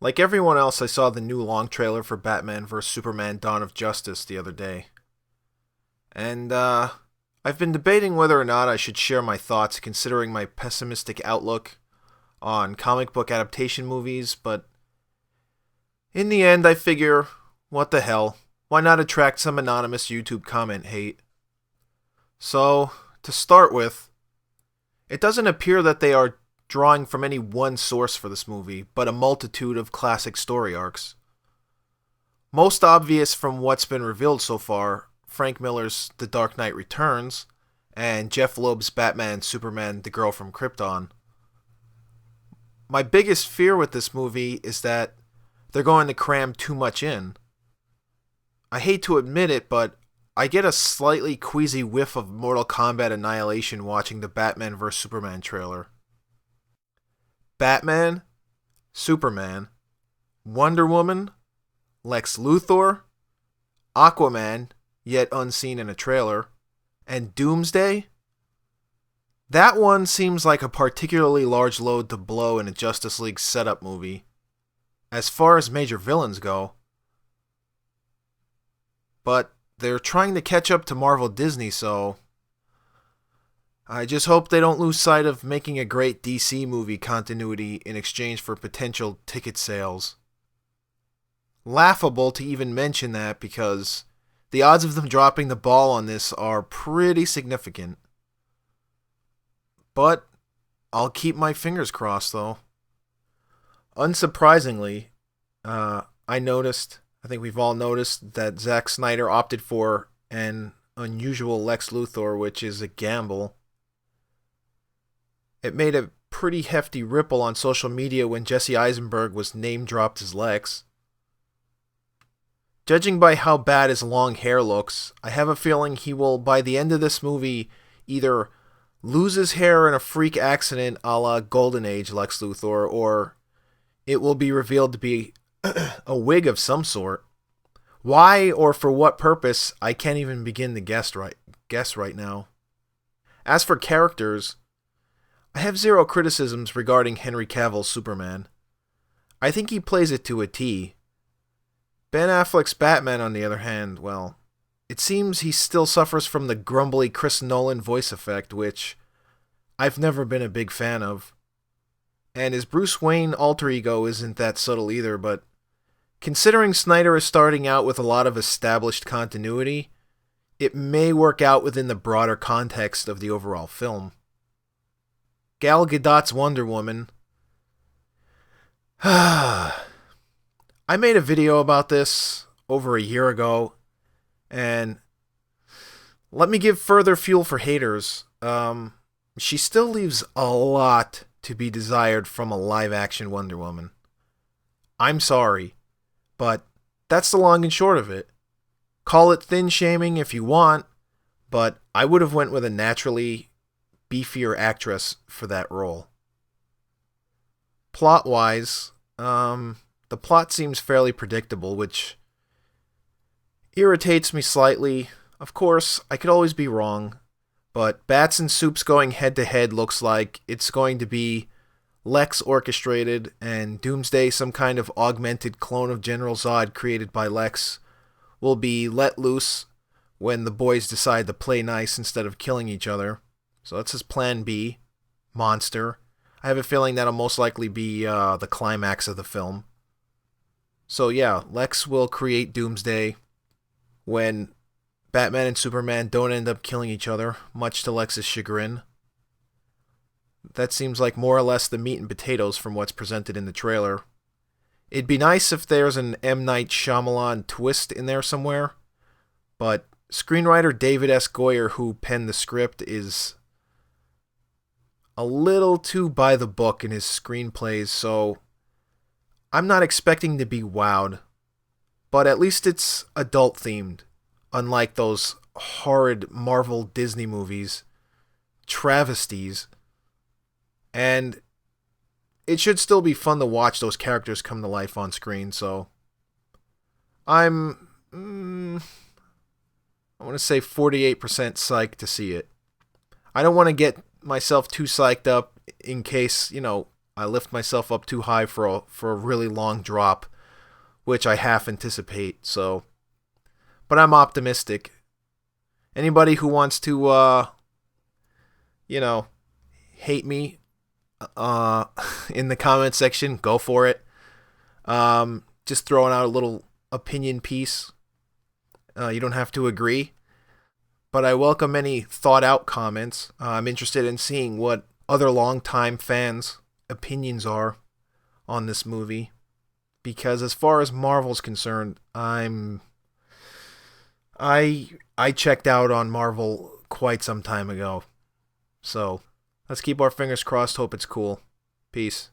Like everyone else, I saw the new long trailer for Batman vs. Superman Dawn of Justice the other day. And, I've been debating whether or not I should share my thoughts considering my pessimistic outlook on comic book adaptation movies, but in the end, I figure, what the hell? Why not attract some anonymous YouTube comment hate? So, to start with, it doesn't appear that they are drawing from any one source for this movie, but a multitude of classic story arcs. Most obvious from what's been revealed so far, Frank Miller's The Dark Knight Returns, and Jeph Loeb's Batman, Superman, The Girl from Krypton. My biggest fear with this movie is that they're going to cram too much in. I hate to admit it, but I get a slightly queasy whiff of Mortal Kombat Annihilation watching the Batman vs. Superman trailer. Batman, Superman, Wonder Woman, Lex Luthor, Aquaman, yet unseen in a trailer, and Doomsday? That one seems like a particularly large load to blow in a Justice League setup movie, as far as major villains go. But they're trying to catch up to Marvel Disney, so I just hope they don't lose sight of making a great DC movie continuity in exchange for potential ticket sales. Laughable to even mention that because the odds of them dropping the ball on this are pretty significant. But I'll keep my fingers crossed though. Unsurprisingly, I think we've all noticed that Zack Snyder opted for an unusual Lex Luthor, which is a gamble. It made a pretty hefty ripple on social media when Jesse Eisenberg was name-dropped as Lex. Judging by how bad his long hair looks, I have a feeling he will, by the end of this movie, either lose his hair in a freak accident a la Golden Age Lex Luthor, or it will be revealed to be a wig of some sort. Why or for what purpose, I can't even begin to guess right now. As for characters, I have zero criticisms regarding Henry Cavill's Superman. I think he plays it to a T. Ben Affleck's Batman, on the other hand, well, it seems he still suffers from the grumbly Chris Nolan voice effect, which I've never been a big fan of. And his Bruce Wayne alter ego isn't that subtle either, but considering Snyder is starting out with a lot of established continuity, it may work out within the broader context of the overall film. Gal Gadot's Wonder Woman. I made a video about this over a year ago, and let me give further fuel for haters. She still leaves a lot to be desired from a live-action Wonder Woman. I'm sorry, but that's the long and short of it. Call it thin-shaming if you want, but I would have went with a naturally beefier actress for that role. Plot-wise, the plot seems fairly predictable, which irritates me slightly. Of course, I could always be wrong, but Bats and Soups going head-to-head looks like it's going to be Lex orchestrated and Doomsday, some kind of augmented clone of General Zod created by Lex, will be let loose when the boys decide to play nice instead of killing each other. So that's his plan B, Monster. I have a feeling that'll most likely be the climax of the film. So yeah, Lex will create Doomsday when Batman and Superman don't end up killing each other, much to Lex's chagrin. That seems like more or less the meat and potatoes from what's presented in the trailer. It'd be nice if there's an M. Night Shyamalan twist in there somewhere, but screenwriter David S. Goyer, who penned the script, is a little too by the book in his screenplays, so I'm not expecting to be wowed. But at least it's adult-themed, unlike those horrid Marvel Disney movies, travesties. And it should still be fun to watch those characters come to life on screen, so I'm, I want to say 48% psyched to see it. I don't want to get myself too psyched up in case, I lift myself up too high for a really long drop, which I half anticipate. So, but I'm optimistic. Anybody who wants to, you know, hate me, uh, in the comment section, go for it. Just throwing out a little opinion piece. You don't have to agree, but I welcome any thought out comments. I'm interested in seeing what other longtime fans' opinions are on this movie, because as far as Marvel's concerned, I checked out on Marvel quite some time ago. So let's keep our fingers crossed. Hope it's cool. Peace.